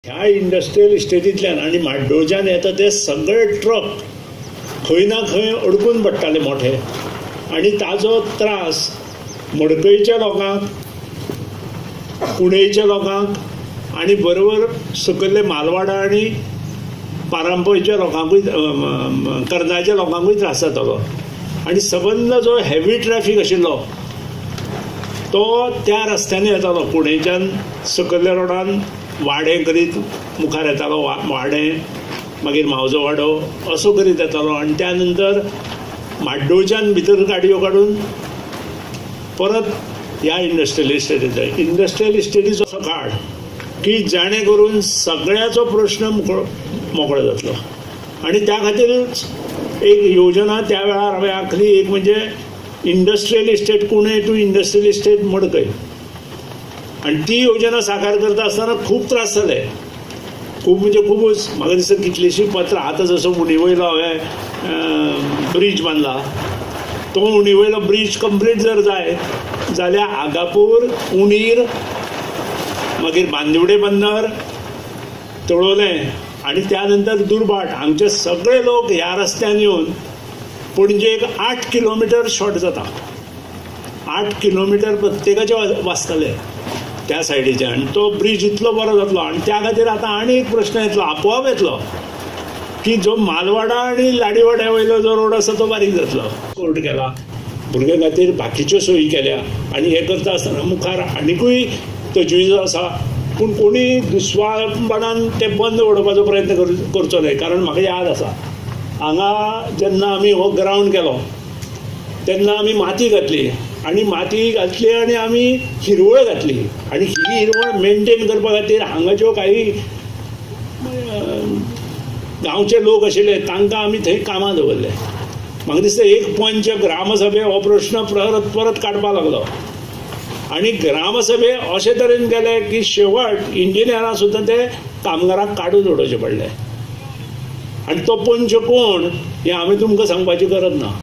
ह्या इंडस्ट्रियल इस्टेटींतल्यान आनी म्हाड्डोळच्यान येता ते सगळे ट्रक खंय ना खंय अडकून पडटाले मोठे आनी ताजो त्रास मडकयच्या लोकांक, कुणेच्या लोकांक आनी बरोबर सकयल्ले मालवाडा आनी पारंपयच्या लोकांकूय कर्नाळच्या लोकांकूय त्रास जातालो. आनी सबंद जो हेवी ट्रॅफिक आशिल्लो तो त्या रस्त्यानी येतालो. पुणेच्यान सकयल्ल्या रोडान वाडे करीत मुखार येतालो, वाडे मागीर मावजो वाडो असो करीत येतालो आनी त्या नंतर म्हाड्डोळच्यान भितर गाडयो काडून परत ह्या इंडस्ट्रियल इस्टेटीचो असो काळ की जाणे करून सगळ्याचो प्रश्न मोकळो जातलो. आनी त्या खातीरच एक योजना त्या वेळार हांवें आखली, एक म्हणजे इंडस्ट्रियल इस्टेट कुणे टू इंडस्ट्रियल इस्टेट मडकय. आनी ती योजना साकार करता आसतना खूब त्रास जाले, खूब म्हणजे खूबच. म्हाका दिसता कितलीशीं पत्रां, आतां जसो उणी वयलो हांवें ब्रीज बांदला, तो उणी वयलो ब्रीज कंप्लीट जर जाय जाल्यार आगापूर, उणीर, मागीर बांदिवडे बंदर, तळोलें आनी त्या नंतर दुर्बाट हांगचे सगळे लोक ह्या रस्त्यान येवन पणजेक 8 किलोमिटर शॉर्ट जाता. 8 किलोमिटर प्रत्येकाचे वाचतले त्या सायडीचे आनी तो ब्रीज इतलो बरो जातलो. आनी त्या खातीर आतां आनी एक प्रश्न येतलो, आपोवप येतलो, की जो मालवाडा आनी लाडीवाड्या वयलो जो रोड आसा तो बारीक जातलो. कोर्ट केला, भुरग्यां खातीर बाकीच्यो सोयी केल्या आनी हें करता आसतना मुखार आनिकूय तजवीज आसा. पूण कोणी दुस्वाळपणान ते बंद उडोवपाचो प्रयत्न करचो न्हय. कारण म्हाका याद आसा, हांगा जेन्ना आमी हो ग्रावंड केलो तेन्ना आमी माती घातली आनी आमी हिरवळ घातली. आनी ही हिरवळ मेनटेन करपा खातीर हांगाच्यो काही गांवचे लोक आशिल्ले तांकां आमी थंय कामां दवरले. म्हाका दिसता एक पंच ग्रामसभे हो प्रश्न परत परत काडपाक लागलो आनी ग्रामसभे अशे तरेन गेले की शेवट इंजिनियरां सुद्दां ते कामगारांक काडून उडोवचे पडले. आनी तो पंच कोण हें हांवें तुमकां सांगपाची गरज ना.